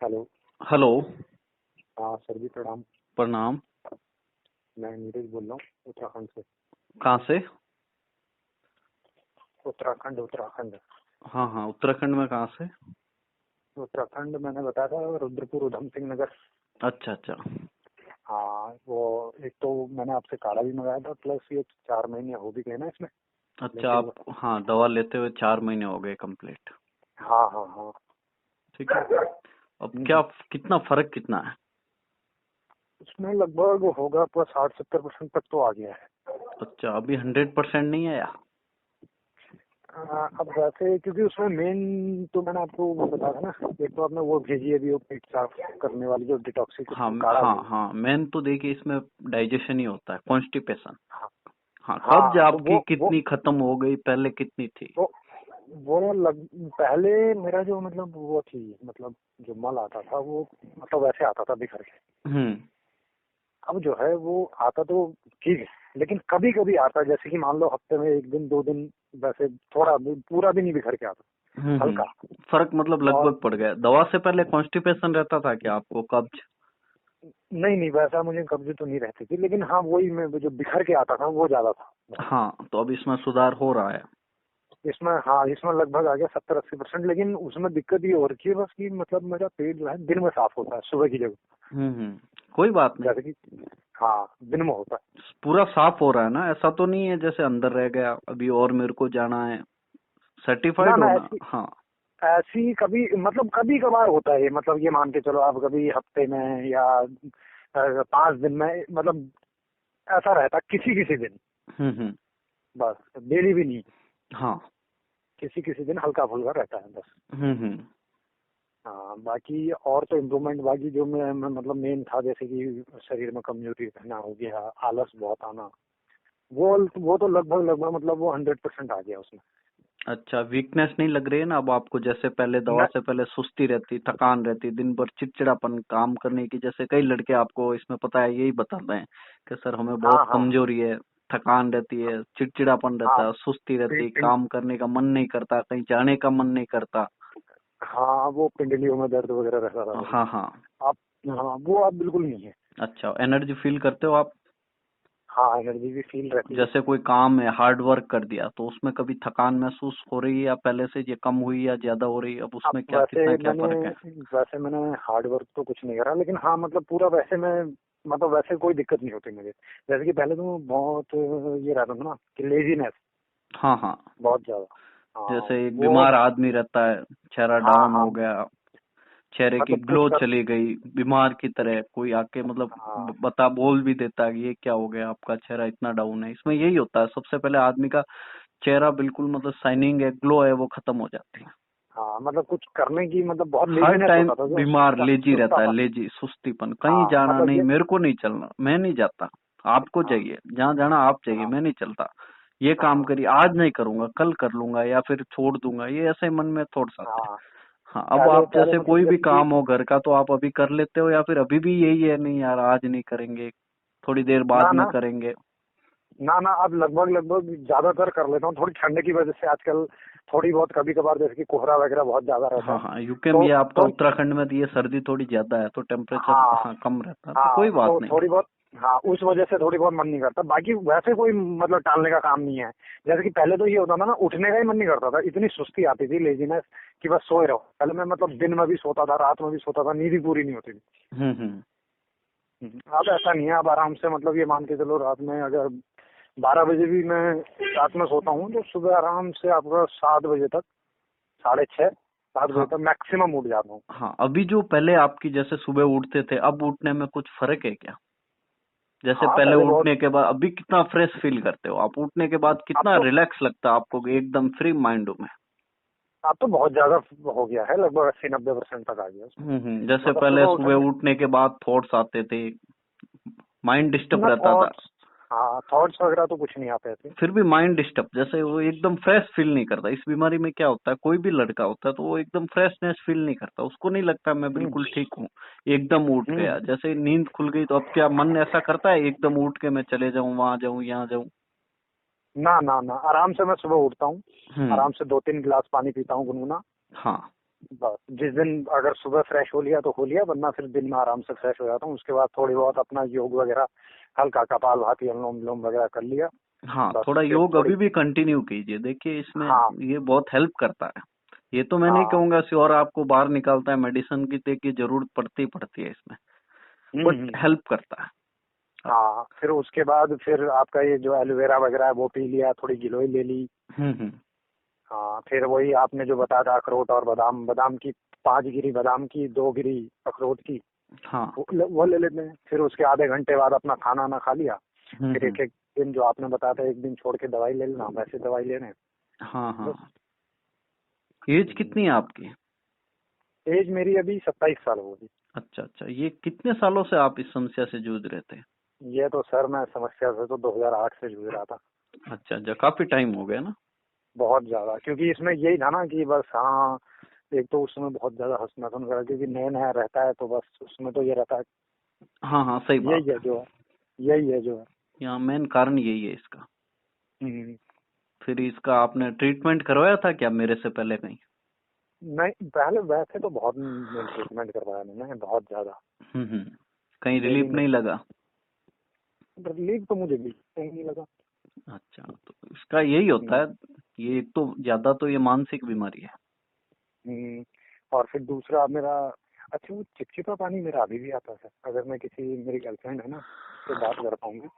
Hello. Hello. हाँ sir जी, प्रणाम। प्रणाम। मैं नीरज बोल रहा हूँ, उत्तराखंड से। कहाँ से? उत्तराखंड उत्तराखंड हाँ हाँ, उत्तराखंड में कहाँ से? उत्तराखंड मैंने बताया था, रुद्रपुर उधम सिंह नगर। अच्छा अच्छा। हाँ, वो एक तो मैंने आपसे काढ़ा भी मंगाया था, प्लस ये 4 महीने हो भी गए ना इसमें अच्छा लेते आप, हुए। हाँ, दवा लेते हुए 4 महीने हो गए कंप्लीट। हाँ हाँ हाँ। ठीक है। अब क्या, कितना फर्क कितना है? उसमें लगभग होगा आपका 60-70% तक तो आ गया है। अच्छा, अभी 100% नहीं आया? अब वैसे क्योंकि उसमें मेन तो मैंने आपको वो बताया था ना, एक तो आपने वो भेजी है अभी, वो पेट साफ करने वाली जो हाँ डिटॉक्सिफिकेशन काढ़ा हाँ भेजी। हाँ, मेन तो देखिए इसमें डाइजेशन ही होता है, कॉन्स्टिपेशन। हाँ हाँ, कब्ज हाँ, तो आपकी वो कितनी खत्म हो गई, पहले कितनी थी? वो वो पहले मेरा जो मतलब वो थी, मतलब जो मल आता था वो मतलब वैसे आता था बिखर के। हम्म अब जो है वो आता तो ठीक है, लेकिन कभी कभी आता है, जैसे कि मान लो हफ्ते में 1 दिन 2 दिन, वैसे थोड़ा पूरा भी नहीं बिखर के आता, हल्का। फर्क मतलब और लगभग पड़ गया। दवा से पहले कॉन्स्टिपेशन रहता था क्या आपको, कब्ज? नहीं नहीं, वैसा मुझे कब्ज तो नहीं रहती थी, लेकिन हाँ वही मैं जो बिखर के आता था वो ज्यादा था बहुत। हाँ, तो अब इसमें सुधार हो रहा है। इसमें हाँ, इसमें लगभग आ गया 70-80%, लेकिन उसमें दिक्कत ये हो रखी है बस कि मतलब मेरा पेट जो है दिन में साफ होता है सुबह की जगह। कोई बात नहीं। जैसे कि हाँ, दिन में होता है। पूरा साफ हो रहा है ना, ऐसा तो नहीं है जैसे अंदर रह गया, अभी और मेरे को जाना है। ना सर्टिफाइड ना, होना, ऐसी हाँ। ऐसी कभी मतलब कभी कभार होता है ये, मतलब ये मान के चलो आप कभी हफ्ते में या 5 दिन में, मतलब ऐसा रहता है किसी किसी दिन। हम्म। बस डेली भी नहीं, हाँ। किसी किसी दिन हल्का फुल्का रहता है बस। हम्म। हाँ, बाकी और तो इम्प्रूवमेंट, बाकी जो मैं मतलब मेन था, जैसे कि शरीर में कमजोरी रहना हो गया, आलस बहुत आना, वो तो लगभग लगभग मतलब वो 100% आ गया उसमें। अच्छा, वीकनेस नहीं लग रही है ना अब आपको? जैसे पहले दवा न, से पहले सुस्ती रहती, थकान रहती, दिन भर चिड़चिड़ापन काम करने की, जैसे कई लड़के आपको इसमें पता है यही बताते हैं कि सर हमें हाँ बहुत हाँ कमजोरी है, थकान रहती है, चिड़चिड़ापन हाँ। रहता है, सुस्ती रहती है, पिंड, काम करने का मन नहीं करता, कहीं जाने का मन नहीं करता। हाँ वो पिंडलियों में दर्द वगैरह रहता था वही। हाँ हाँ। आप, हाँ वो आप बिल्कुल नहीं है। अच्छा, एनर्जी फील करते हो आप? हाँ, एनर्जी भी फील रहती है। जैसे कोई काम है, हार्ड वर्क कर दिया, तो उसमें कभी थकान महसूस हो रही है, या पहले से ये कम हुई या ज्यादा हो रही है? अब अब उसमें क्या, कितना क्या फर्क है? वैसे मैंने हार्ड वर्क तो कुछ नहीं करा, लेकिन हाँ मतलब पूरा वैसे मैं, मतलब वैसे कोई दिक्कत नहीं होती मुझे। जैसे कि पहले तो बहुत ये रहता था ना कि लेजीनेस हाँ हाँ। बहुत ज्यादा। हाँ जैसे एक वो, बीमार आदमी रहता है, चेहरा हाँ डाउन हाँ, हो गया, चेहरे की मतलब कुछ ग्लो कर, चली गई, बीमार की तरह कोई आके मतलब हाँ बता बोल भी देता है कि ये क्या हो गया, आपका चेहरा इतना डाउन है। इसमें यही होता है, सबसे पहले आदमी का चेहरा बिल्कुल मतलब शाइनिंग है, ग्लो है, वो खत्म हो जाती है। हाँ, मतलब कुछ करने की मतलब बहुत हर लेजीनेस टाइम होता था, जो बीमार, लेजी रहता है, सुस्तापन। लेजी, सुस्तीपन, कहीं हाँ जाना मतलब नहीं, ये, मेरे को नहीं चलना, मैं नहीं जाता, आपको हाँ चाहिए, जहाँ जाना आप चाहिए, हाँ मैं नहीं चलता। ये काम हाँ करिए, आज नहीं करूंगा, कल कर लूंगा, या फिर छोड़ दूंगा, ये ऐसे मन में थॉट्स आते हैं। हाँ। हाँ, अब पहले आप पहले जैसे मतलब कोई भी जैसे कि काम हो घर का, तो आप अभी कर लेते हो, या फिर अभी भी यही है, नहीं यार आज नहीं करेंगे, थोड़ी देर ना बाद में ना करेंगे? ना ना, अब लगभग लगभग ज्यादातर कर लेता हूँ, थोड़ी ठंड की वजह से आजकल थोड़ी बहुत कभी कभार, जैसे कि कोहरा वगैरह बहुत ज्यादा रहता हाँ है। हाँ, यूके में तो ये आपका तो उत्तराखंड में तो ये सर्दी थोड़ी ज्यादा है, तो टेम्परेचर हाँ हाँ कम रहता है, तो हाँ, कोई बात तो नहीं। थोड़ी बहुत, हाँ उस वजह से थोड़ी बहुत मन नहीं करता, बाकी वैसे कोई मतलब टालने का काम नहीं है। जैसे कि पहले तो ये होता था ना, उठने का ही मन नहीं करता था, इतनी सुस्ती आती थी, लेजीनेस, कि बस सोए रहो। पहले मैं मतलब दिन में भी सोता था, रात में भी सोता था, नींद ही पूरी नहीं होती थी। हम्म। अब ऐसा नहीं है, अब आराम से मतलब ये मान के चलो, रात में अगर 12 बजे भी मैं रात में सोता हूँ, तो सुबह आराम से आपका 7 बजे तक, 6:30 7 बजे हाँ तक मैक्सिमम उठ जाता हूँ। हाँ, अभी जो पहले आपकी जैसे सुबह उठते थे, अब उठने में कुछ फर्क है क्या? जैसे हाँ पहले पहले बहुत, उठने के बाद अभी कितना फ्रेश फील करते हो आप? उठने के बाद अब कितना तो रिलैक्स लगता है आपको, कि एकदम फ्री माइंड में? अब तो बहुत ज्यादा हो गया है, लगभग 80-90% तक आ गया उसमें। जैसे मतलब पहले सुबह उठने, सुबह उठने के बाद थॉट्स आते थे, माइंड डिस्टर्ब ना रहता था। थॉट्स, हाँ थॉट्स वगैरह तो कुछ नहीं आते थे। फिर भी माइंड डिस्टर्ब, जैसे वो एकदम फ्रेश फील नहीं करता। इस बीमारी में क्या होता है, कोई भी लड़का होता है तो वो एकदम फ्रेशनेस फील नहीं करता, उसको नहीं लगता मैं हम्म बिल्कुल ठीक हूँ। एकदम उठ गया, हम्म। जैसे नींद खुल गई, तो अब क्या मन ऐसा करता है एकदम उठ के मैं चले जाऊं, वहां जाऊं, यहाँ जाऊं? ना ना ना, आराम से मैं सुबह उठता हूँ, हम्म। आराम से 2-3 गिलास पानी पीता हूँ गुनगुना। हाँ बस जिस दिन अगर सुबह फ्रेश हो लिया तो हो लिया, वरना फिर दिन में आराम से फ्रेश हो जाता हूँ। उसके बाद थोड़ी बहुत अपना योग वगैरह, हल्का कपालभाति, अनुलोम विलोम वगैरह कर लिया। हाँ, बस थोड़ा फिर योग थोड़ी, अभी भी कंटिन्यू कीजिए। देखिए इसमें हाँ ये बहुत हेल्प करता है। ये तो मैं नहीं हाँ, कहूंगा श्योर आपको बाहर निकालता है, मेडिसिन की देखिए जरूरत पड़ती ही पड़ती है इसमें, बट हम्म। हेल्प करता है। हाँ, फिर उसके बाद फिर आपका ये जो एलोवेरा वगैरह है वो पी लिया, थोड़ी गिलोय ले ली। हम्म। हाँ, फिर वही आपने जो बताया था अखरोट और बादाम, बादाम की 5 गिरी बादाम की, 2 गिरी अखरोट की, हाँ। वो ले लेते हैं। फिर उसके आधे घंटे बाद अपना खाना ना खा लिया। फिर हम्म। एक एक दिन जो आपने बताया था, एक दिन छोड़ के दवाई ले लेना, वैसे दवाई लेने। हाँ हाँ। बस। एज कितनी है आपकी? एज मेरी अभी 27 साल होगी। अच्छा अच्छा, ये कितने सालों से आप इस समस्या से जूझ रहे थे? ये तो सर मैं समस्या से तो 2008 से जूझ रहा था। अच्छा अच्छा, काफी टाइम हो गया ना। बहुत ज्यादा, क्योंकि इसमें यही था ना कि बस, हाँ, एक तो उसमें बहुत ज्यादा हंसना वगैरह, क्योंकि नया नया रहता है तो बस उसमें तो ये रहता है। हाँ हाँ, सही बात यही है है। जो है, यही है जो है। यहाँ मेन कारण यही है इसका। हम्म। फिर इसका आपने ट्रीटमेंट करवाया था क्या मेरे से पहले कहीं? नहीं, पहले वैसे तो बहुत ट्रीटमेंट करवाया मैंने, बहुत ज्यादा। हम्म। कहीं डेली रिलीफ नहीं लगा? रिलीफ तो मुझे भी कहीं नहीं लगा। अच्छा, तो इसका यही होता हम्म। है। ये एक तो ज्यादा तो ये मानसिक बीमारी है। हम्म। और फिर दूसरा मेरा, अच्छा, वो चिपचिपा पानी मेरा अभी भी आता है। अगर मैं किसी, मेरी गर्लफ्रेंड है ना, उससे बात करता हूँ मैं,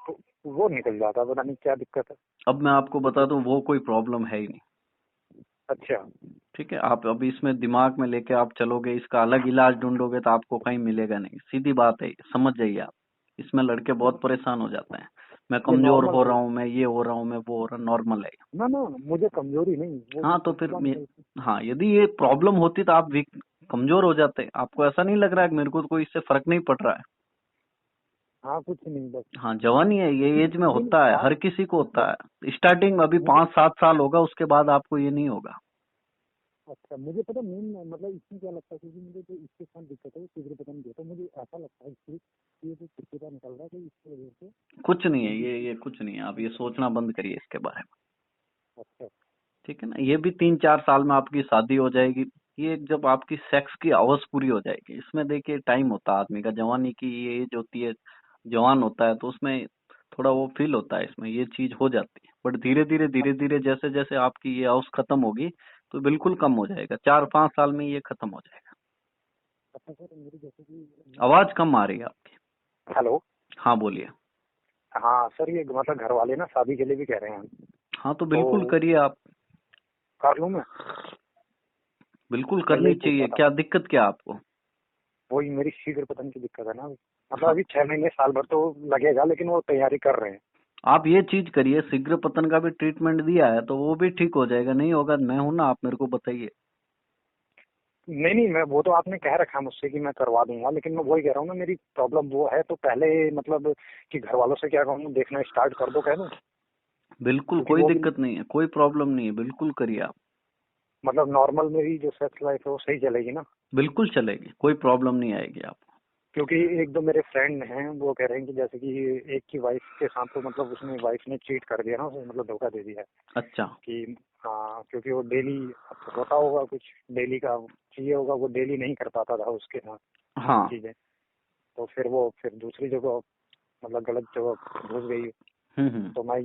तो वो निकल जाता है, पता नहीं क्या दिक्कत है। अब मैं आपको बता दूं, वो कोई प्रॉब्लम है ही नहीं। अच्छा। ठीक है, आप अभी इसमें दिमाग में लेके आप चलोगे, इसका अलग इलाज ढूंढोगे तो आपको कहीं मिलेगा नहीं। सीधी बात है, समझ जाइए आप। इसमें लड़के बहुत परेशान हो जाते हैं, मैं ये कमजोर नॉर्मल हो है। रहा हूँ, मैं ये हो रहा हूँ, मैं वो हो रहा हूँ, नॉर्मल है। ना ना, मुझे कमजोरी नहीं, वो हाँ तो फिर चिपचिपा निकलती। हाँ, यदि ये प्रॉब्लम होती तो आप कमजोर हो जाते। आपको ऐसा नहीं लग रहा है कि मेरे को तो कोई इससे फर्क नहीं पड़ रहा है? हाँ, कुछ नहीं, बस। हाँ, जवानी है, ये एज में नहीं नहीं, होता है, बात, हर किसी को होता बस है। स्टार्टिंग में अभी मुझे, 5-7 साल होगा, उसके बाद आपको ये नहीं होगा। अच्छा, मुझे पता मेन मतलब इसमें क्या लगता है, क्योंकि मुझे जो इसके साथ दिक्कत है वो शीघ्र पता नहीं होता, मुझे ऐसा लगता है कि ये जो चिपचिपा निकल रहा है तो इसकी वजह से। कुछ नहीं है, ये कुछ नहीं है। आप ये सोचना बंद करिए इसके बारे में। अच्छा। ठीक है ना, ये भी 3-4 साल में आपकी शादी हो जाएगी। ये जब आपकी सेक्स की आवाज पूरी हो जाएगी, इसमें देखिए टाइम होता है आदमी का, जवानी की ये एज होती है, जवान होता है तो उसमें थोड़ा वो फील होता है, इसमें ये चीज हो जाती है। बट धीरे धीरे जैसे जैसे आपकी ये आवाज खत्म होगी तो बिल्कुल कम हो जाएगा, 4-5 साल में ये खत्म हो जाएगा। अच्छा सर, मेरी जैसे कि मैं, आवाज कम आ रही है आपकी। हेलो। हाँ बोलिए। हाँ सर, ये मतलब घर वाले ना शादी के लिए भी कह रहे हैं, हाँ तो बिल्कुल तो करिए आप। कर लूँ मैं? बिल्कुल मैं करनी यही पूछ चाहिए। रहा था। क्या दिक्कत क्या है आपको? वही मेरी शीघ्र पतन की दिक्कत है ना अभी। मतलब हाँ, अभी 6 महीने साल भर तो लगेगा, लेकिन वो तैयारी कर रहे हैं। आप ये चीज करिए, शीघ्र पतन का भी ट्रीटमेंट दिया है तो वो भी ठीक हो जाएगा। नहीं होगा, मैं हूं ना, आप मेरे को बताइए। नहीं नहीं, मैं वो तो आपने कह रखा है मुझसे कि मैं करवा दूंगा, लेकिन मैं वही कह रहा हूँ ना, मेरी प्रॉब्लम वो है, तो पहले मतलब कि घर वालों से क्या कहूँ, देखना स्टार्ट कर दो, कह दूं? बिल्कुल क्योंकि कोई वो भी दिक्कत नहीं है, कोई प्रॉब्लम नहीं है, बिल्कुल करिए आप। मतलब नॉर्मल मेरी जो सेक्स लाइफ है वो सही चलेगी ना? बिल्कुल चलेगी, कोई प्रॉब्लम नहीं आएगी आपको। क्योंकि एक दो मेरे फ्रेंड हैं, वो कह रहे हैं कि जैसे कि एक की वाइफ के साथ तो मतलब उसने, वाइफ ने चीट कर दिया ना उसे, मतलब धोखा दे दिया है अच्छा। कि, हाँ, क्योंकि वो डेली होता होगा कुछ, डेली का चाहिए होगा, वो डेली नहीं कर पाता था उसके साथ हाँ। चीजें, तो फिर वो फिर दूसरी जगह मतलब गलत जगह घुस गई। हम्म। तो मैं,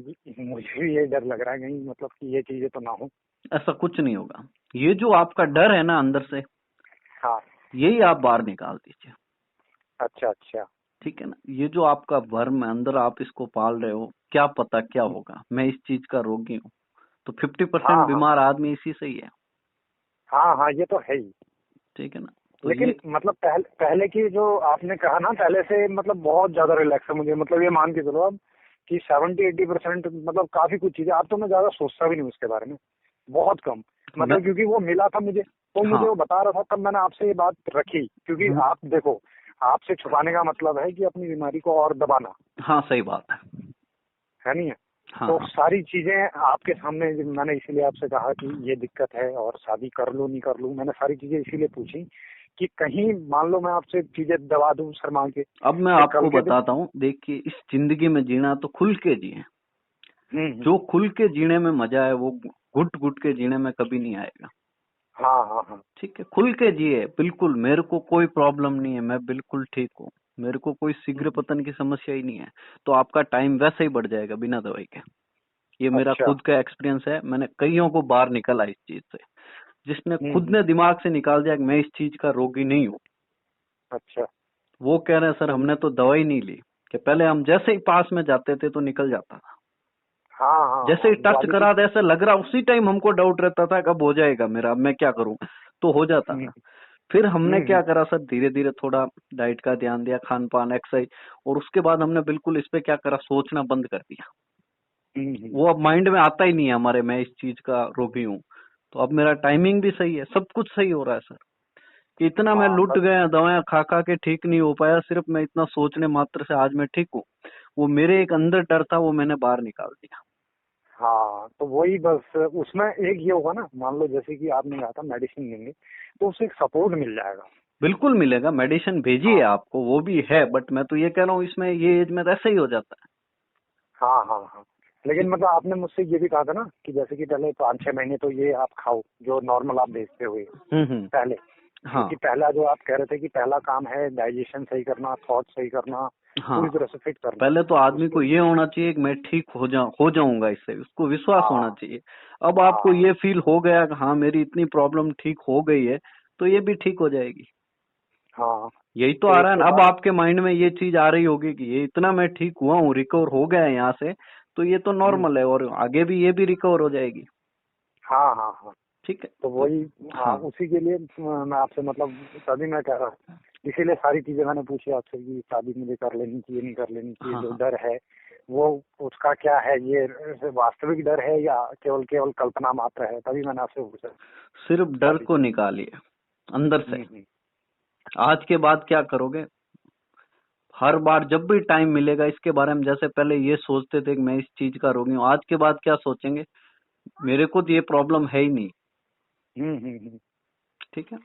मुझे भी ये डर लग रहा है कहीं मतलब कि ये चीजें तो ना हो। ऐसा कुछ नहीं होगा। ये जो आपका डर है ना अंदर से, हाँ। यही आप बाहर निकाल दीजिए। अच्छा अच्छा। ठीक है ना, ये जो आपका वर्म है अंदर, आप इसको पाल रहे हो, क्या पता क्या होगा। मैं इस चीज का रोगी हूँ, तो 50% हाँ हाँ बीमार आदमी इसी से ही है। हाँ हाँ, ये तो है ही। ठीक है ना, तो लेकिन ये मतलब पहले की जो आपने कहा ना, पहले से मतलब बहुत ज्यादा रिलैक्स है मुझे, मतलब ये मान के चलो अब कि 70-80% मतलब काफी कुछ चीजें, अब तो मैं ज्यादा सोचता भी नहीं उसके बारे में, बहुत कम। मैं मतलब क्योंकि वो मिला था मुझे, तो मुझे हाँ। वो बता रहा था, तब मैंने आपसे ये बात रखी, क्योंकि हम्म, आप देखो, आपसे छुपाने का मतलब है कि अपनी बीमारी को और दबाना हाँ सही बात है। है, नहीं है? हाँ तो हाँ। सारी चीजें आपके सामने, मैंने इसीलिए आपसे कहा कि ये दिक्कत है और शादी कर लूं नहीं कर लूं, मैंने सारी चीजें इसीलिए पूछी कि कहीं मान लो मैं आपसे चीजें दबा दूं शर्मा के, अब मैं फिर कल आपको के दिन। बताता हूँ, देखिए इस जिंदगी में जीना तो खुल के जिए। हम्म। जो खुल के जीने में मजा है वो घुट घुट के जीने में कभी नहीं आएगा। हाँ हाँ हाँ। ठीक है, खुल के जिए बिल्कुल, मेरे को कोई प्रॉब्लम नहीं है, मैं बिल्कुल ठीक हूँ, मेरे को कोई शीघ्र हम्म, पतन की समस्या ही नहीं है। तो आपका टाइम वैसे ही बढ़ जाएगा बिना दवाई के। ये मेरा अच्छा। खुद का एक्सपीरियंस है, मैंने कईयों को बाहर निकला इस चीज से, जिसने खुद हम्म। ने दिमाग से निकाल दिया कि मैं इस चीज का रोगी नहीं हूँ। अच्छा। वो कह रहे हैं सर चलिए। हमने तो दवाई नहीं ली, कि पहले हम जैसे ही पास में जाते थे तो निकल जाता था, हाँ हाँ जैसे हाँ, ही वो टच वाली करा चीज। था ऐसे लग रहा, उसी टाइम हमको डाउट रहता था कब हो जाएगा मेरा, अब मैं क्या करूं, तो हो जाता हम्म था। फिर हमने क्या हम्म करा सर, धीरे धीरे थोड़ा डाइट का ध्यान दिया, खान पान, एक्सरसाइज, और उसके बाद हमने बिल्कुल इस पे क्या करा, सोचना बंद कर दिया। हम्म। वो अब माइंड में आता ही नहीं है हमारे, मैं इस चीज का रोगी हूँ। तो अब मेरा टाइमिंग भी सही है, सब कुछ सही हो रहा है सर। कि इतना मैं हाँ लुट बस। गया, दवाएं खा खा के ठीक नहीं हो पाया, सिर्फ मैं इतना सोचने मात्र से आज मैं ठीक हूँ। वो मेरे एक अंदर डर था, वो मैंने बाहर निकाल दिया। हाँ तो वही बस उसमें एक ये होगा ना, मान लो जैसे कि आपने कहा था मेडिसिन लेंगे तो उससे एक सपोर्ट मिल जाएगा। बिल्कुल मिलेगा, मेडिसिन भेजी है हाँ आपको, वो भी है, बट मैं तो ये कह रहा हूँ इसमें ये एज में तो ऐसा ही हो जाता है। हाँ हाँ हाँ। लेकिन ठीक। मतलब आपने मुझसे ये भी कहा था ना कि जैसे कि पहले 5-6 महीने तो ये आप खाओ जो नॉर्मल आप देखते हुए हम्म। पहले, हाँ। क्योंकि पहला जो आप कह रहे थे कि पहला काम है डाइजेशन सही करना, थॉट सही करना, हाँ, पूरी तरह से फिट करना। पहले तो आदमी उसके। को ये होना चाहिए कि मैं ठीक हो जाऊंगा, इससे उसको विश्वास होना हाँ चाहिए। अब आपको हाँ। ये फील हो गया कि हाँ मेरी इतनी प्रॉब्लम ठीक हो गई है, तो ये भी ठीक हो जाएगी। हाँ यही तो आ फिर रहा है उसके ना, अब बाद। आपके माइंड में ये चीज आ रही होगी कि ये इतना मैं ठीक हुआ हूँ, रिकवर हो गया है यहाँ से, तो ये तो हम्म, नॉर्मल है, और आगे भी ये भी रिकवर हो जाएगी। हाँ हाँ हाँ। ठीक है। तो तो वही। हाँ हाँ उसी के लिए मैं आपसे मतलब तभी मैं कह रहा हूँ, इसीलिए सारी चीजें मैंने पूछी आपसे कि शादी मुझे कर लेनी चाहिए नहीं कर लेनी चाहिए, हाँ जो हाँ, डर है वो उसका क्या है, ये वास्तविक डर है या केवल केवल कल्पना मात्र है, तभी मैंने आपसे पूछा सिर्फ डर सारी को चीजें। निकालिए अंदर से। हम्म। आज के बाद क्या करोगे, हर बार जब भी टाइम मिलेगा इसके बारे में, जैसे पहले ये सोचते थे कि मैं इस चीज का रोगी हूँ, आज के बाद क्या सोचेंगे, मेरे को तो ये प्रॉब्लम है ही नहीं। हम्म। ठीक है।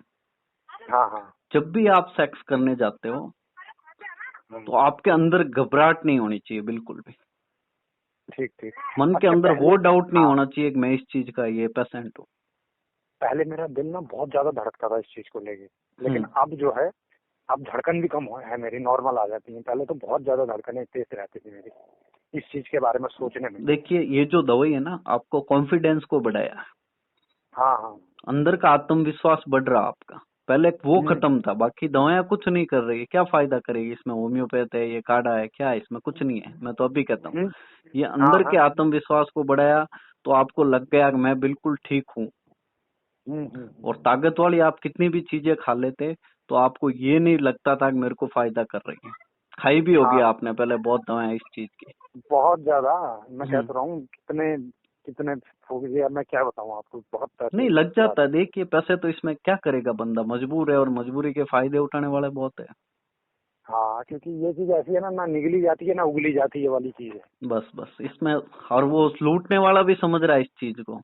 हाँ हाँ। जब भी आप सेक्स करने जाते हो हम्म, तो आपके अंदर घबराहट नहीं होनी चाहिए बिल्कुल भी। ठीक ठीक। मन के अच्छा अंदर पहले। वो डाउट नहीं हाँ होना चाहिए कि मैं इस चीज का ये पेशेंट हूँ। पहले मेरा दिल ना बहुत ज्यादा धड़कता था इस चीज को लेके, लेकिन हम्म। अब जो है, अब धड़कन भी कम है मेरी, नॉर्मल आ जाती है। पहले तो बहुत ज्यादा धड़कनें तेज रहती थी मेरी इस चीज के बारे में सोचने में। देखिए, ये जो दवाई है ना, आपको कॉन्फिडेंस को बढ़ाया है, हाँ हाँ। अंदर का आत्मविश्वास बढ़ रहा आपका। पहले वो हम्म खत्म था, बाकी दवाएं कुछ नहीं कर रही है, क्या फायदा करेगी इसमें, होम्योपैथ है, ये काढ़ा है, क्या है इसमें, कुछ नहीं है, मैं तो अभी कहता हूँ। हम्म। ये हाँ अंदर के हाँ। आत्मविश्वास को बढ़ाया, तो आपको लग गया कि मैं बिल्कुल ठीक हूँ। और हम्म। ताकत वाली आप कितनी भी चीजें खा लेते, तो आपको ये नहीं लगता था कि मेरे को फायदा कर रही है। खाई भी होगी हाँ आपने पहले बहुत दवाएं इस चीज की। बहुत ज्यादा। मैं कह हम्म। तो रहा हूँ कितने कितने हो गए, अब मैं क्या बताऊँ आपको, बहुत पैसे नहीं, लग जाता जाते है, हैं। देखिए पैसे तो इसमें क्या करेगा बंदा, मजबूर है, और मजबूरी के फायदे उठाने वाले बहुत है। हाँ क्योंकि ये चीज ऐसी है ना, ना निगली जाती है ना उगली जाती है, ये वाली चीज है। बस बस इसमें, और वो लूटने वाला भी समझ रहा है इस चीज को,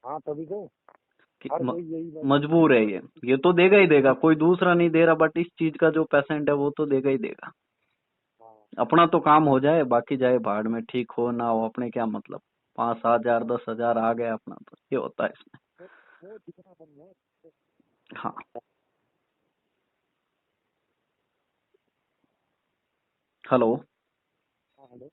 हाँ तभी तो कि हर कोई यही बस। मजबूर है ये तो देगा ही देगा, कोई दूसरा नहीं दे रहा, बट इस चीज का जो पेशेंट है वो तो देगा ही देगा। हाँ। अपना तो काम हो जाए, बाकी जाए भाड़ में, ठीक हो ना हो अपने क्या मतलब, 5,000 10,000 आ गए अपना, तो ये होता है इसमें। वो जितना बन जाए। हाँ। हेलो। हाँ हेलो।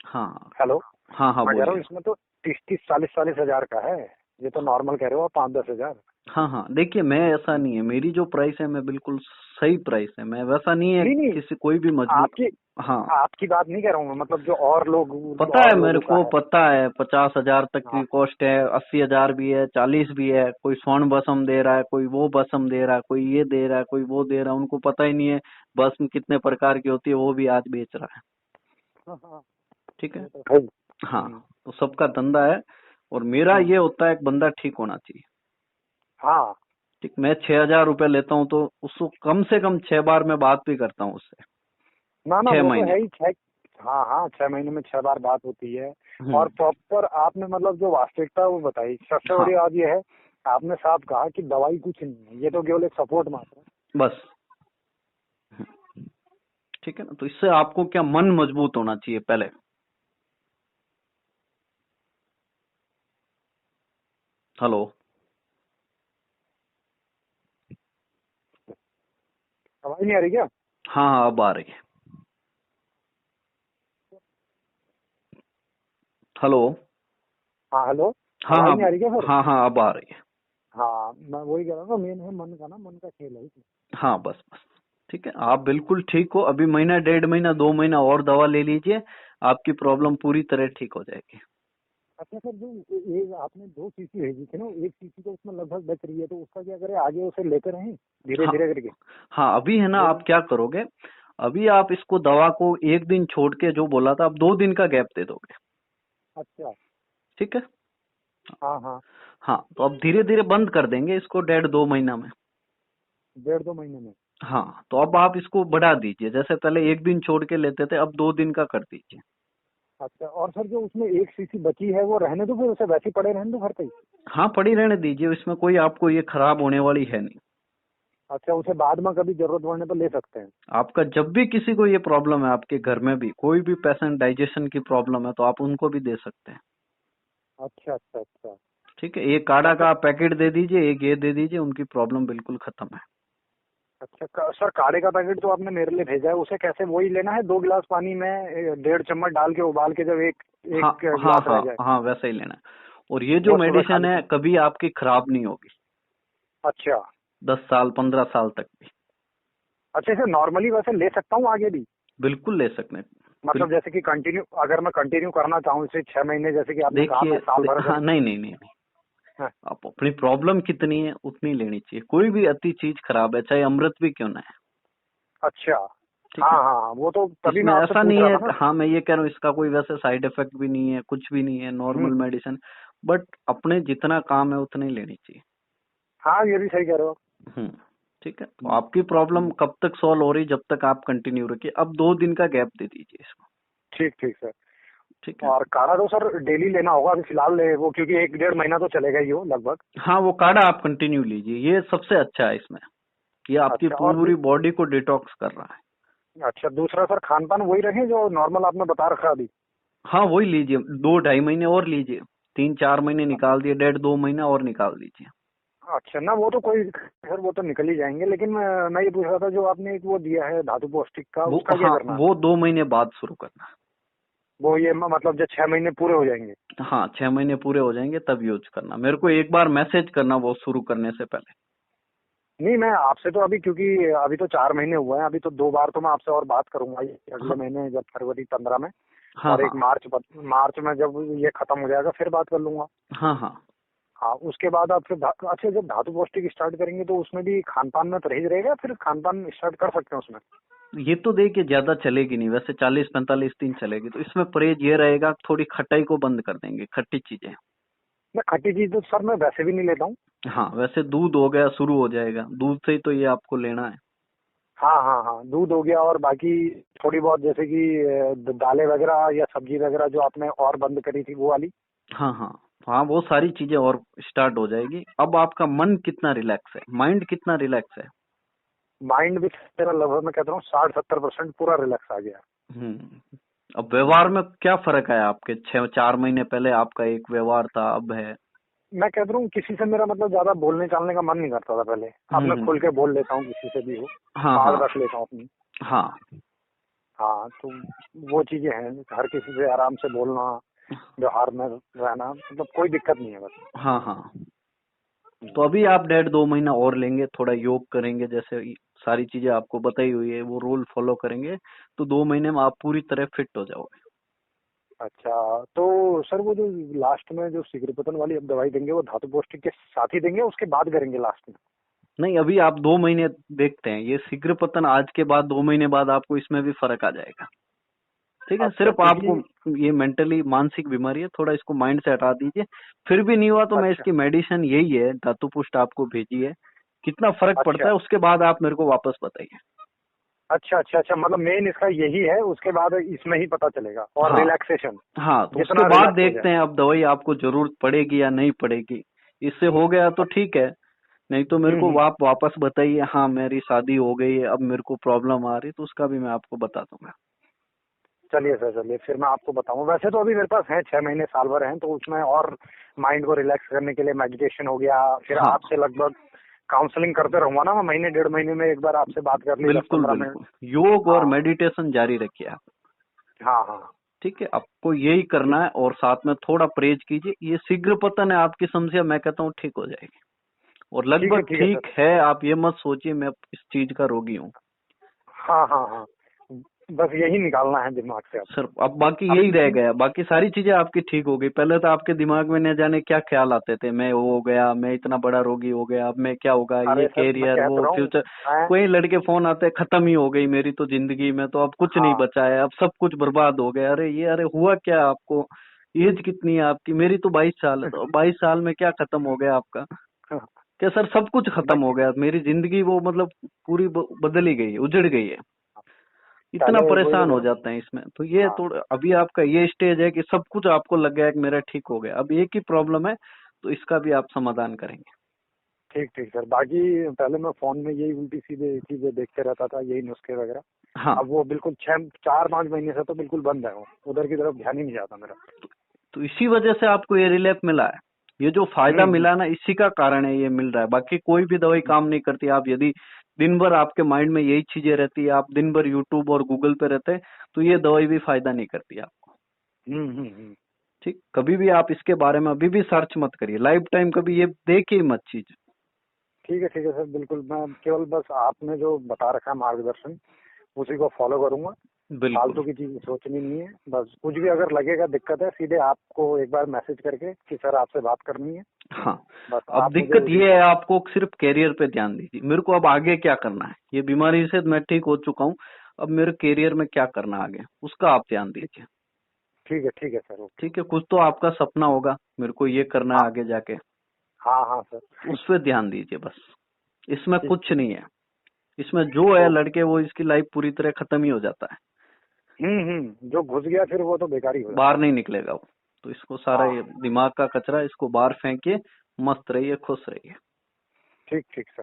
हाँ हेलो। हाँ हाँ, मैं कह रहा हूँ बोलिए। इसमें तो 30-40 हजार का है, ये तो नॉर्मल कह रहे हो 5-10 हजार। हाँ हाँ, देखिए मैं, ऐसा नहीं है, मेरी जो प्राइस है मैं बिल्कुल सही प्राइस है, मैं वैसा नहीं है नहीं नहीं, किसी कोई भी मजबूर। आपकी हाँ, आपकी बात नहीं कह रहा हूँ मैं, मतलब जो और लोग, पता है और मेरे लोगों का को, है। पता है 50,000 तक की हाँ कॉस्ट है, 80,000 भी है, 40 भी है, कोई स्वर्ण भस्म दे रहा है, कोई वो भस्म दे रहा है, कोई ये दे रहा है, कोई वो दे रहा है, उनको पता ही नहीं है भस्म कितने प्रकार की होती है, वो भी आज बेच रहा है। हाँ हाँ, ठीक है। वो तो है ही। हाँ, तो सबका धंधा है, और मेरा हम्म, ये होता है कि बंदा ठीक होना चाहिए। हाँ। ठीक, मैं 6,000 रुपये लेता हूँ, तो उसको कम से कम 6 बार मैं बात भी करता हूँ उससे, ना ना, छह वो तो महीने है ही, 6। हाँ हाँ, 6 महीने में 6 बार बात होती है। हम्म। और प्रॉपर आपने मतलब जो वास्तविकता है वो बताई, सबसे हाँ, बड़ी बात ये है, आपने साफ कहा कि दवाई कुछ नहीं है, ये तो केवल एक सपोर्ट मात्र है। बस। ठीक है ना, तो इससे आपको क्या, मन मजबूत होना चाहिए पहले। हेलो। आवाज नहीं आ रही क्या? हाँ हाँ अब आ रही है। हेलो। हाँ हेलो। हाँ आवाज हाँ नहीं आ रही क्या सर? हाँ हाँ अब आ रही है। हाँ मैं वही कह रहा था, मेन है मन का ना, मन का खेल है इसमें। हाँ बस बस ठीक है, आप बिल्कुल ठीक हो। अभी महीना 1.5 महीना 2 महीना और दवा ले लीजिए, आपकी प्रॉब्लम पूरी तरह ठीक हो जाएगी। अच्छा सर, जो एक आपने 2 शीशी भेजी थी ना, एक शीशी तो उसमें लगभग बच रही है, तो उसका क्या करें, आगे उसे लेते रहें धीरे हाँ धीरे करके? हाँ अभी है ना, वो आप क्या करोगे, अभी आप इसको दवा को एक दिन छोड़ के जो बोला था, आप 2 दिन का गैप दे दोगे। अच्छा। ठीक है। हाँ हाँ। हाँ तो अब धीरे धीरे बंद कर देंगे इसको 1.5 2 महीना में। 1.5 2 महीने में? हाँ तो अब आप इसको बढ़ा दीजिए, जैसे पहले एक दिन छोड़ के लेते थे, अब 2 दिन का कर दीजिए। अच्छा, और सर जो उसमें एक शीशी बची है वो रहने दो, फिर उसे वैसे ही पड़े रहने दो घर पे ही? हाँ पड़ी रहने दीजिए, इसमें कोई आपको ये खराब होने वाली है नहीं। अच्छा, उसे बाद में कभी जरूरत पड़ने पर ले सकते हैं? आपका जब भी किसी को ये प्रॉब्लम है, आपके घर में भी कोई भी पेशेंट डाइजेशन की प्रॉब्लम है, तो आप उनको भी दे सकते हैं। अच्छा अच्छा अच्छा। ठीक है, एक काढ़ा अच्छा का पैकेट दे दीजिए, एक ये दे दीजिए, उनकी प्रॉब्लम बिल्कुल खत्म है। अच्छा। सर काढ़े का पैकेट जो आपने मेरे लिए भेजा है, उसे कैसे वही लेना है, 2 गिलास पानी में 1.5 चम्मच डाल के उबाल के, जब एक हाँ एक हाँ गिलास रह हाँ जाए हाँ वैसा ही लेना है। और ये जो वो सुबह मेडिसिन खाली है पेट? कभी आपकी खराब नहीं होगी, अच्छा 10 साल 15 साल तक भी। अच्छा। इसे नॉर्मली वैसे ले सकता हूँ आगे भी? बिल्कुल ले सकते हैं। मतलब जैसे कि कंटिन्यू, अगर मैं कंटिन्यू करना चाहूँ इसे 6 महीने, जैसे कि आपने कहा देखिए मैं साल भर हाँ करूँ? नहीं नहीं नहीं नहीं, हाँ, आप अपनी प्रॉब्लम कितनी है उतनी लेनी चाहिए, कोई भी अति चीज खराब है, चाहे अमृत भी क्यों ना है। अच्छा। ठीक हाँ है, हाँ हाँ, वो तो तभी इसमें मैं आपसे ऐसा पूछ नहीं रहा है, था ना। हाँ मैं ये कह रहा हूँ इसका कोई वैसे साइड इफेक्ट भी नहीं है, कुछ भी नहीं है, हम्म। Normal medicine. बट अपने जितना काम है उतनी लेनी चाहिए। हाँ, ये भी सही कह रहे हो। हम्म। ठीक है, तो हम्म, आपकी प्रॉब्लम हम्म, कब तक सॉल्व हो रही, जब तक आप कंटिन्यू रखिए। अब 2 दिन का गैप दे दीजिए इसको। ठीक ठीक सर। ठीक है। और काढ़ा तो सर डेली लेना होगा अभी फिलहाल, वो क्योंकि 1 1.5 महीना तो चलेगा ही हो लगभग। हाँ वो काढ़ा आप कंटिन्यू लीजिए, ये सबसे अच्छा है इसमें, ये आपकी अच्छा, और पूरी बॉडी को डिटॉक्स कर रहा है। अच्छा, दूसरा सर खान पान वही रखें जो नॉर्मल आपने बता रखा अभी? हाँ वही लीजिए, 2 2.5 महीने और लीजिए, 3 4 महीने निकाल दिए, 1.5 2 महीना और निकाल दीजिए। अच्छा ना, वो तो कोई सर, वो तो निकल ही जाएंगे, लेकिन मैं ये पूछ रहा था, जो आपने एक वो दिया है धातु पौष्टिक का, वो उसका क्या हाँ करना है? वो 2 महीने बाद शुरू करना है। वो ये मतलब जब 6 महीने पूरे हो जाएंगे? हाँ 6 महीने पूरे हो जाएंगे तब यूज करना, मेरे को एक बार मैसेज करना वो शुरू करने से पहले। नहीं, मैं आपसे तो अभी, क्योंकि अभी तो 4 महीने हुए हैं, अभी तो 2 बार तो मैं आपसे और बात करूंगा ये अगले हाँ महीने, जब फरवरी 15 में, हाँ और एक हाँ मार्च में जब ये खत्म हो जाएगा फिर बात कर लूंगा। हाँ हाँ। हाँ, उसके बाद आप फिर अच्छा, जब धातु पौष्टिक स्टार्ट करेंगे तो उसमें भी खान पान में परहेज रहेगा, फिर खान पान स्टार्ट कर सकते हैं उसमें? ये तो देखिए ज्यादा चलेगी नहीं, वैसे 40 45 दिन चलेगी, तो इसमें परहेज ये रहेगा, थोड़ी खटाई को बंद कर देंगे, खट्टी चीजें। मैं खट्टी चीज तो सर मैं वैसे भी नहीं लेता हूँ। हाँ वैसे दूध हो गया, शुरू हो जाएगा, दूध से ही तो ये आपको लेना है। हाँ हाँ हाँ, दूध हो गया, और बाकी थोड़ी बहुत जैसे कि दालें वगैरह या सब्जी वगैरह जो आपने और बंद करी थी वो वाली। हाँ हाँ हाँ वो सारी चीजें और स्टार्ट हो जाएगी। अब आपका मन कितना रिलैक्स है, माइंड कितना रिलैक्स है। माइंड भी मेरा लगभग, मैं कहता हूँ 60 70% पूरा रिलैक्स आ गया। अब व्यवहार में क्या फर्क है आपके, 6 4 महीने पहले आपका एक व्यवहार था, अब है। मैं कहता हूँ किसी से मेरा मतलब ज्यादा बोलने चालने का मन नहीं करता था पहले, अब मैं खुल हम्म। के बोल लेता हूँ, किसी से भी हो हाँ हाँ बात रख लेता हूँ अपनी। हाँ हाँ, तो वो चीजें हैं, हर किसी से आराम से बोलना, व्यवहार में रहना, मतलब कोई दिक्कत नहीं है बस। हाँ हाँ। तो हम्म। अभी आप 1.5 2 महीना और लेंगे, थोड़ा योग करेंगे, जैसे सारी चीजें आपको बताई हुई है वो रूल फॉलो करेंगे, तो 2 महीने में आप पूरी तरह फिट हो जाओगे। अच्छा, तो सर वो जो लास्ट में जो सिगरेपतन वाली अब दवाई देंगे, वो धातु पौष्टिक के साथ ही देंगे, उसके बाद करेंगे लास्ट में? नहीं अभी आप 2 महीने देखते हैं, ये शीघ्र पतन आज के बाद 2 महीने बाद आपको इसमें भी फर्क आ जाएगा। ठीक है, अच्छा, सिर्फ आपको क्योंकि ये मेंटली मानसिक बीमारी है, थोड़ा इसको माइंड से हटा दीजिए। फिर भी नहीं हुआ तो मैं अच्छा इसकी मेडिसिन यही है, धातु पुष्ट आपको भेजी है, कितना फर्क पड़ता अच्छा है उसके बाद आप मेरे को वापस बताइए। अच्छा अच्छा अच्छा, मतलब मेन इसका यही है, उसके बाद इसमें ही पता चलेगा, और हाँ रिलैक्सेशन, हाँ तो उसके जितना बाद रिलैक्स हो जाए। देखते हैं अब दवाई आपको जरूरत पड़ेगी या नहीं पड़ेगी। इससे हो गया तो ठीक है, नहीं तो मेरे को हम्म। आप वापस बताइए, हाँ मेरी शादी हो गई है अब मेरे को प्रॉब्लम आ रही, तो उसका भी मैं आपको बता दूंगा। चलिए सर, चलिए फिर मैं आपको बताऊँ। वैसे तो अभी मेरे पास है 6 महीने साल भर हैं, तो उसमें और माइंड को रिलैक्स करने के लिए मेडिटेशन हो गया, फिर हाँ आपसे लगभग काउंसलिंग करते रहूंगा ना, मैं महीने 1.5 महीने में एक बार आपसे बात कर ली 10-15 बिल्कुल मिनट। बिल्कुल, योग और हाँ मेडिटेशन जारी रखिए आप। हाँ हाँ। ठीक है, आपको यही करना है और साथ में थोड़ा परहेज कीजिए। ये शीघ्र पतन है आपकी समस्या, मैं कहता हूँ ठीक हो जाएगी और लगभग ठीक है ठीक सर। है। आप ये मत सोचिए मैं इस चीज का रोगी हूँ। हाँ हाँ हाँ, बस यही निकालना है दिमाग से अब। सर अब बाकी अब यही रह गया, बाकी सारी चीजें आपकी ठीक हो गई। पहले तो आपके दिमाग में न जाने क्या ख्याल आते थे, मैं वो हो गया, मैं इतना बड़ा रोगी हो गया, अब मैं क्या होगा, ये अरे सर मैं कैरियर, कह तो वो रहा हूँ, फ्यूचर। मैं कोई लड़के फोन आते, खत्म ही हो गई मेरी तो जिंदगी में, तो अब कुछ नहीं हाँ बचा है, अब सब कुछ बर्बाद हो गया। अरे ये, अरे हुआ क्या आपको? एज कितनी है आपकी? मेरी तो 22 साल है, तो 22 साल में क्या खत्म हो गया आपका? क्या सर सब कुछ मैं खत्म हो गया? मेरी जिंदगी वो मतलब पूरी बदल ही गई है, उजड़ गई है। इतना पहले वही तो परेशान हो बोला। जाते हैं इसमें। तो ये हाँ थोड़ा अभी आपका ये स्टेज है कि सब कुछ आपको लग गया है कि मेरा ठीक हो गया, अब एक ही प्रॉब्लम है, तो इसका भी आप समाधान करेंगे। ठीक ठीक सर, बाकी पहले मैं फोन में यही उल्टी सीधे चीजें देखते रहता था, यही नुस्खे वगैरह। हाँ, अब वो बिल्कुल 6-4-5 महीने से तो बिल्कुल बंद है, वो उधर की तरफ ध्यान ही नहीं जाता मेरा। तो इसी वजह से आपको ये रिलीफ मिला है। ये जो फायदा हम्म। मिला ना, इसी का कारण है ये मिल रहा है। बाकी कोई भी दवाई काम नहीं करती। आप यदि दिन भर आपके माइंड में यही चीजें रहती है, आप दिन भर यूट्यूब और गूगल पे रहते, तो ये दवाई भी फायदा नहीं करती आपको। हम्म। ठीक, कभी भी आप इसके बारे में अभी भी सर्च मत करिए, लाइफ टाइम कभी ये देखिए मत चीज। ठीक है सर, बिल्कुल मैं केवल बस आपने जो बता रखा है मार्गदर्शन, उसी को फॉलो करूंगा। बिल्कुल। फालतू की चीज सोचनी नहीं है, बस कुछ भी अगर लगेगा दिक्कत है, सीधे आपको एक बार मैसेज करके कि सर आपसे बात करनी है, हाँ, बस अब आप मुझे दिक्कत उसी। ये है, आपको सिर्फ कैरियर पे ध्यान दीजिए। मेरे को अब आगे क्या करना है, ये बीमारी से मैं ठीक हो चुका हूँ, अब मेरे कैरियर में क्या करना है आगे, उसका आप ध्यान दीजिए। ठीक है सर, ओके। ठीक है, कुछ तो आपका सपना होगा, मेरे को ये करना है हाँ आगे जाके, हाँ हाँ सर। उस पे ध्यान दीजिए बस। इसमें ठीक कुछ ठीक। नहीं है, इसमें जो है ओके। लड़के वो इसकी लाइफ पूरी तरह खत्म ही हो जाता है, जो घुस गया फिर वो तो बेकार ही हो बाहर जाता है। नहीं निकलेगा वो। तो इसको सारा हाँ ये दिमाग का कचरा, इसको बाहर फेंकिए, मस्त रहिए, खुश रहिए। ठीक ठीक सर।